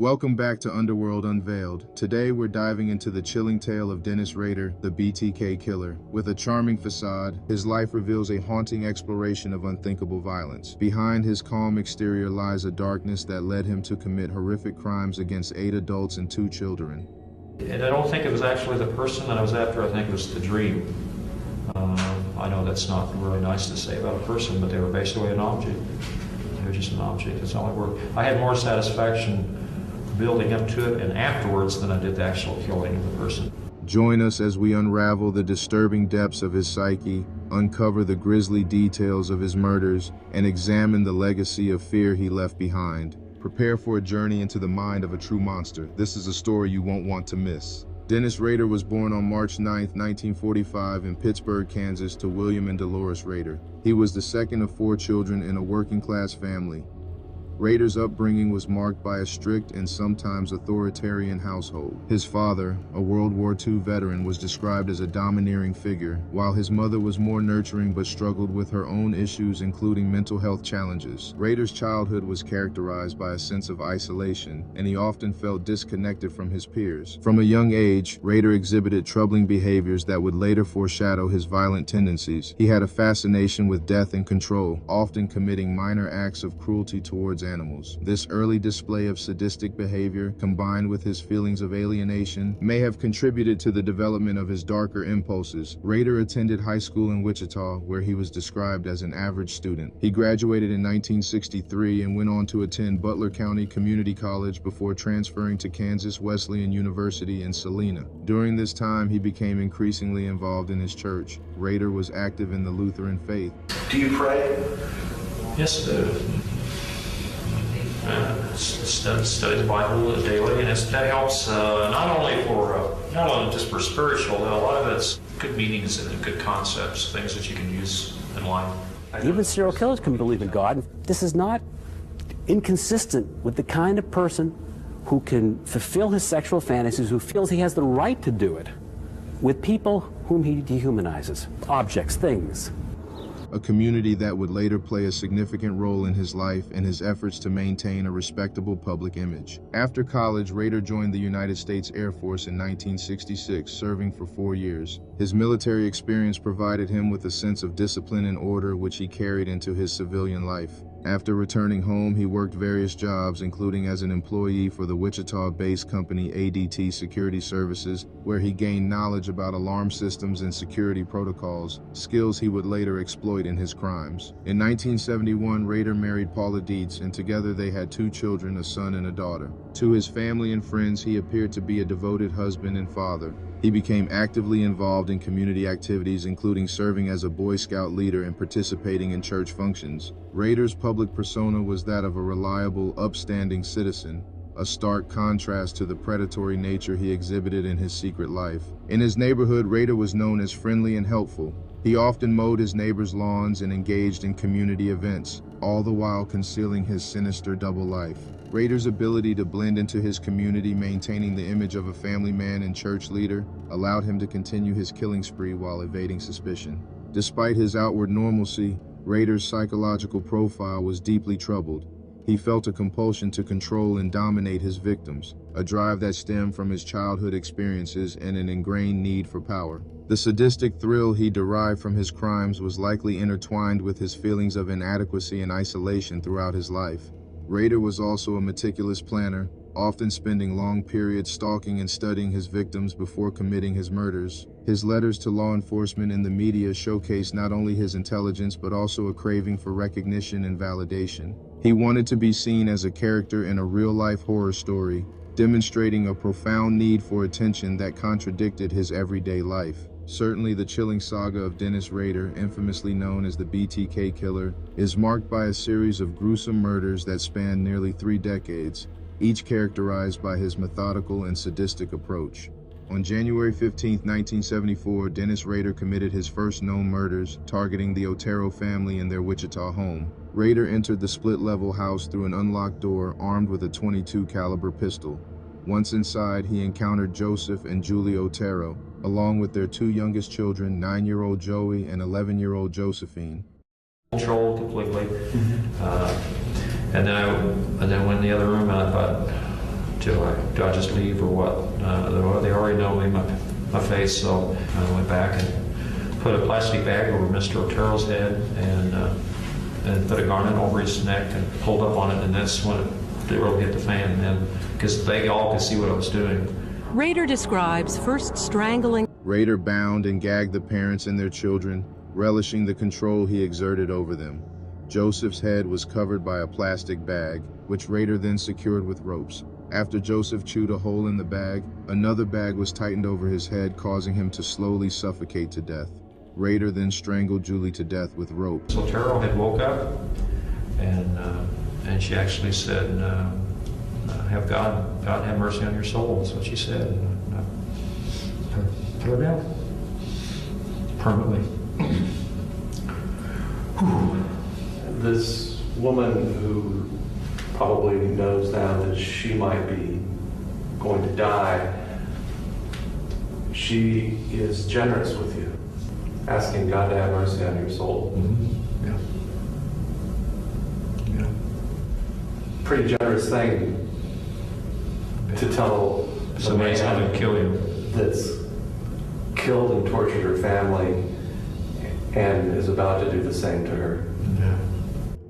Welcome back to Underworld Unveiled. Today we're diving into the chilling tale of Dennis Rader, the BTK Killer. With a charming facade, his life reveals a haunting exploration of unthinkable violence. Behind his calm exterior lies a darkness that led him to commit horrific crimes against 8 adults and 2 children. And I don't think it was actually the person that I was after, I think it was the dream. I know that's not really nice to say about a person, but they were basically an object. They were just an object, that's all they were. I had more satisfaction building up to it and afterwards than I did the actual killing of the person. Join us as we unravel the disturbing depths of his psyche, uncover the grisly details of his murders, and examine the legacy of fear he left behind. Prepare for a journey into the mind of a true monster. This is a story you won't want to miss. Dennis Rader was born on March 9, 1945 in Pittsburgh, Kansas to William and Dolores Rader. He was the second of 4 children in a working-class family. Rader's upbringing was marked by a strict and sometimes authoritarian household. His father, a World War II veteran, was described as a domineering figure, while his mother was more nurturing but struggled with her own issues, including mental health challenges. Rader's childhood was characterized by a sense of isolation, and he often felt disconnected from his peers. From a young age, Rader exhibited troubling behaviors that would later foreshadow his violent tendencies. He had a fascination with death and control, often committing minor acts of cruelty towards animals. This early display of sadistic behavior, combined with his feelings of alienation, may have contributed to the development of his darker impulses. Rader attended high school in Wichita, where he was described as an average student. He graduated in 1963 and went on to attend Butler County Community College before transferring to Kansas Wesleyan University in Salina. During this time, he became increasingly involved in his church. Rader was active in the Lutheran faith. Do you pray? Yes, study the Bible daily, and that helps not only just for spiritual, but a lot of it's good meanings and good concepts, things that you can use in life. Even serial killers can believe in God. This is not inconsistent with the kind of person who can fulfill his sexual fantasies, who feels he has the right to do it with people whom he dehumanizes, objects, things. A community that would later play a significant role in his life and his efforts to maintain a respectable public image. After college, Rader joined the United States Air Force in 1966, serving for 4 years. His military experience provided him with a sense of discipline and order, which he carried into his civilian life. After returning home, he worked various jobs, including as an employee for the Wichita-based company ADT Security Services, where he gained knowledge about alarm systems and security protocols, skills he would later exploit in his crimes. In 1971, Rader married Paula Dietz, and together they had 2 children, a son and a daughter. To his family and friends, he appeared to be a devoted husband and father. He became actively involved in community activities, including serving as a Boy Scout leader and participating in church functions. Rader's public persona was that of a reliable, upstanding citizen, a stark contrast to the predatory nature he exhibited in his secret life. In his neighborhood, Rader was known as friendly and helpful. He often mowed his neighbors' lawns and engaged in community events, all the while concealing his sinister double life. Rader's ability to blend into his community, maintaining the image of a family man and church leader, allowed him to continue his killing spree while evading suspicion. Despite his outward normalcy, Rader's psychological profile was deeply troubled. He felt a compulsion to control and dominate his victims, a drive that stemmed from his childhood experiences and an ingrained need for power. The sadistic thrill he derived from his crimes was likely intertwined with his feelings of inadequacy and isolation throughout his life. Rader was also a meticulous planner, often spending long periods stalking and studying his victims before committing his murders. His letters to law enforcement and the media showcased not only his intelligence but also a craving for recognition and validation. He wanted to be seen as a character in a real-life horror story, demonstrating a profound need for attention that contradicted his everyday life. Certainly, the chilling saga of Dennis Rader, infamously known as the BTK Killer, is marked by a series of gruesome murders that span nearly 3 decades, each characterized by his methodical and sadistic approach. On January 15, 1974, Dennis Rader committed his first known murders, targeting the Otero family in their Wichita home. Rader entered the split-level house through an unlocked door, armed with a .22 caliber pistol. Once inside, he encountered Joseph and Julie Otero, along with their 2 youngest children, 9-year-old Joey and 11-year-old Josephine. Controlled completely. And then I went in the other room and I thought, do I just leave or what? They already know me, my face, so I went back and put a plastic bag over Mr. Otero's head and put a garment over his neck and pulled up on it, and that's when it really hit the fan, and because they all could see what I was doing. Rader describes first strangling. Rader bound and gagged the parents and their children, relishing the control he exerted over them. Joseph's head was covered by a plastic bag, which Rader then secured with ropes. After Joseph chewed a hole in the bag, another bag was tightened over his head, causing him to slowly suffocate to death. Rader then strangled Julie to death with rope. So Otero had woke up, and she actually said, "Have God have mercy on your soul." That's what she said. And put her down permanently. This woman who probably knows now that she might be going to die, she is generous with you, asking God to have mercy on your soul. Mm-hmm. Yeah. Pretty generous thing to tell It's the amazing how man they kill you. that's killed and tortured her family and is about to do the same to her. Yeah.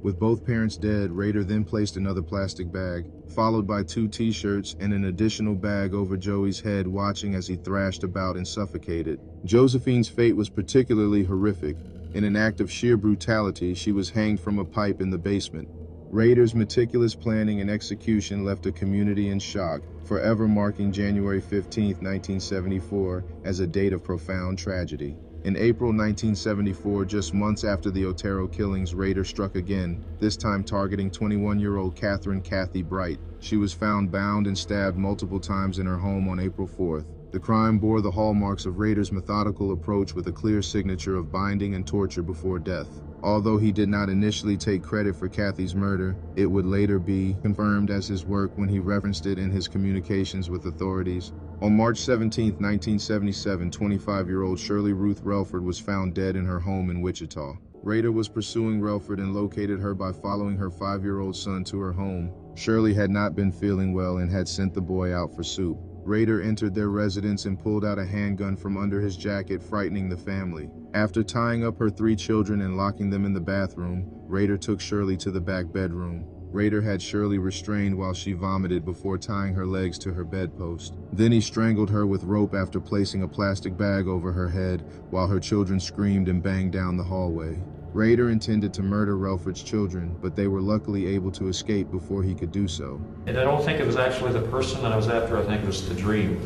With both parents dead, Rader then placed another plastic bag, followed by 2 t-shirts and an additional bag over Joey's head, watching as he thrashed about and suffocated. Josephine's fate was particularly horrific. In an act of sheer brutality, she was hanged from a pipe in the basement. Rader's meticulous planning and execution left a community in shock, forever marking January 15, 1974 as a date of profound tragedy. In April 1974, just months after the Otero killings, Rader struck again, this time targeting 21-year-old Catherine "Kathy" Bright. She was found bound and stabbed multiple times in her home on April 4th. The crime bore the hallmarks of Rader's methodical approach, with a clear signature of binding and torture before death. Although he did not initially take credit for Kathy's murder, it would later be confirmed as his work when he referenced it in his communications with authorities. On March 17, 1977, 25-year-old Shirley Ruth Relford was found dead in her home in Wichita. Rader was pursuing Relford and located her by following her 5-year-old son to her home. Shirley had not been feeling well and had sent the boy out for soup. Rader entered their residence and pulled out a handgun from under his jacket, frightening the family. After tying up her 3 children and locking them in the bathroom, Rader took Shirley to the back bedroom. Rader had Shirley restrained while she vomited before tying her legs to her bedpost. Then he strangled her with rope after placing a plastic bag over her head while her children screamed and banged down the hallway. Rader intended to murder Relford's children, but they were luckily able to escape before he could do so. And I don't think it was actually the person that I was after. I think it was the dream.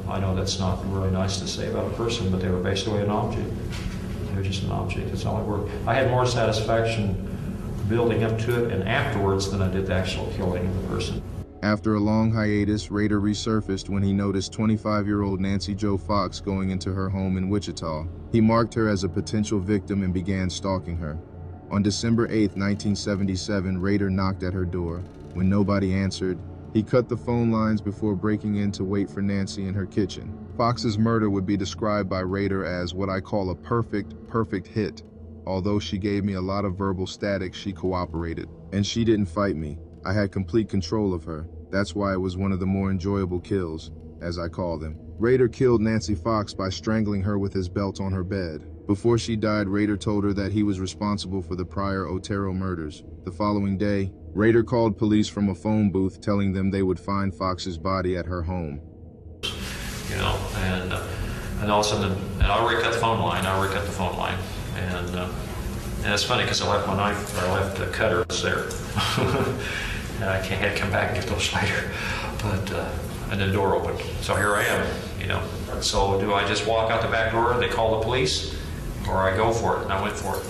I know that's not really nice to say about a person, but they were basically an object. They were just an object. That's all it were. I had more satisfaction building up to it and afterwards than I did the actual killing of the person. After a long hiatus, Rader resurfaced when he noticed 25-year-old Nancy Jo Fox going into her home in Wichita. He marked her as a potential victim and began stalking her. On December 8, 1977, Rader knocked at her door. When nobody answered, he cut the phone lines before breaking in to wait for Nancy in her kitchen. Fox's murder would be described by Rader as what I call a perfect hit. Although she gave me a lot of verbal static, she cooperated. And she didn't fight me. I had complete control of her. That's why it was one of the more enjoyable kills, as I call them. Rader killed Nancy Fox by strangling her with his belt on her bed. Before she died, Rader told her that he was responsible for the prior Otero murders. The following day, Rader called police from a phone booth, telling them they would find Fox's body at her home. You know, and all of a sudden, and I already cut the phone line. And it's funny because I left my knife, or I left the cutters there. And I had to come back and get those later. But, and the door opened. So here I am, you know. So do I just walk out the back door and they call the police? Or I go for it, and I went for it.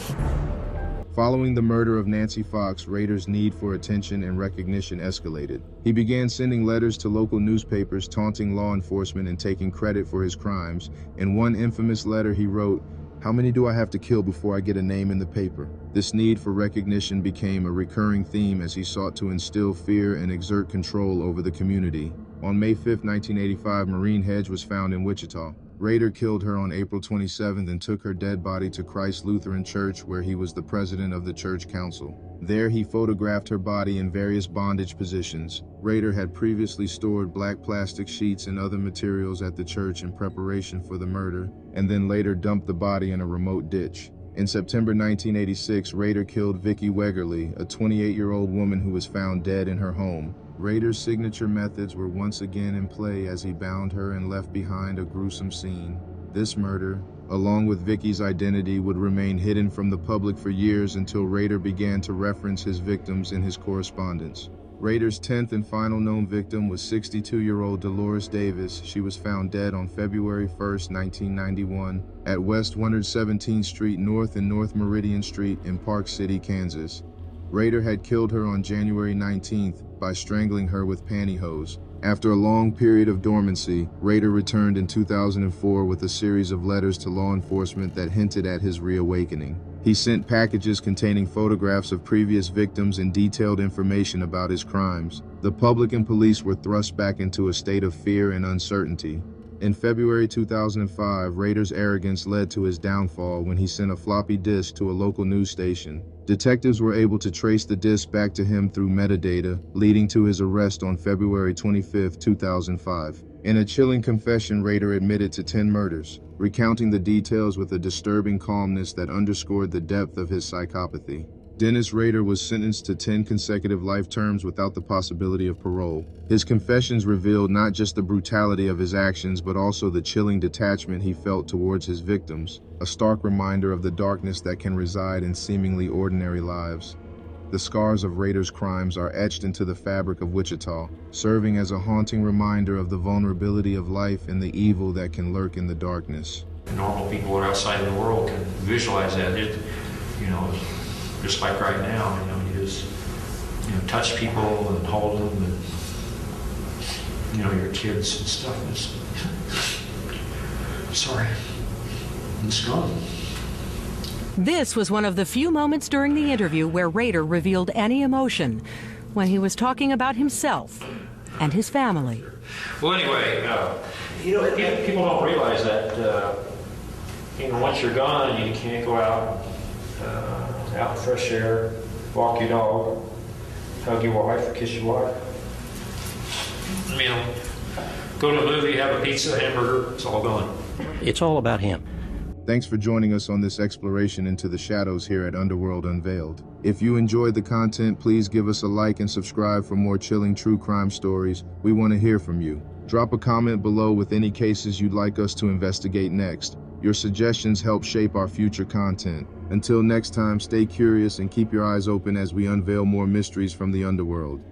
Following the murder of Nancy Fox, Rader's need for attention and recognition escalated. He began sending letters to local newspapers, taunting law enforcement and taking credit for his crimes. In one infamous letter he wrote, "How many do I have to kill before I get a name in the paper?" This need for recognition became a recurring theme as he sought to instill fear and exert control over the community. On May 5, 1985, Maureen Hedge was found in Wichita. Rader killed her on April 27th and took her dead body to Christ Lutheran Church, where he was the president of the church council. There he photographed her body in various bondage positions. Rader had previously stored black plastic sheets and other materials at the church in preparation for the murder, and then later dumped the body in a remote ditch. In September 1986, Rader killed Vicki Wegerle, a 28-year-old woman who was found dead in her home. Rader's signature methods were once again in play as he bound her and left behind a gruesome scene. This murder, along with Vicki's identity, would remain hidden from the public for years until Rader began to reference his victims in his correspondence. Rader's 10th and final known victim was 62-year-old Dolores Davis. She was found dead on February 1, 1991, at West 117th Street North and North Meridian Street in Park City, Kansas. Rader had killed her on January 19th by strangling her with pantyhose. After a long period of dormancy, Rader returned in 2004 with a series of letters to law enforcement that hinted at his reawakening. He sent packages containing photographs of previous victims and detailed information about his crimes. The public and police were thrust back into a state of fear and uncertainty. In February 2005, Rader's arrogance led to his downfall when he sent a floppy disk to a local news station. Detectives were able to trace the disk back to him through metadata, leading to his arrest on February 25, 2005. In a chilling confession, Rader admitted to 10 murders, recounting the details with a disturbing calmness that underscored the depth of his psychopathy. Dennis Rader was sentenced to 10 consecutive life terms without the possibility of parole. His confessions revealed not just the brutality of his actions, but also the chilling detachment he felt towards his victims, a stark reminder of the darkness that can reside in seemingly ordinary lives. The scars of Rader's crimes are etched into the fabric of Wichita, serving as a haunting reminder of the vulnerability of life and the evil that can lurk in the darkness. Normal people who are outside of the world can visualize that. Just like right now, you just, touch people and hold them, and, your kids and stuff. Sorry, it's gone. This was one of the few moments during the interview where Rader revealed any emotion, when he was talking about himself and his family. Well, anyway, people don't realize that, once you're gone, you can't go out in fresh air, walk your dog, hug your wife, or kiss your wife. Go to a movie, have a pizza, hamburger, it's all gone. It's all about him. Thanks for joining us on this exploration into the shadows here at Underworld Unveiled. If you enjoyed the content, please give us a like and subscribe for more chilling true crime stories. We want to hear from you. Drop a comment below with any cases you'd like us to investigate next. Your suggestions help shape our future content. Until next time, stay curious and keep your eyes open as we unveil more mysteries from the underworld.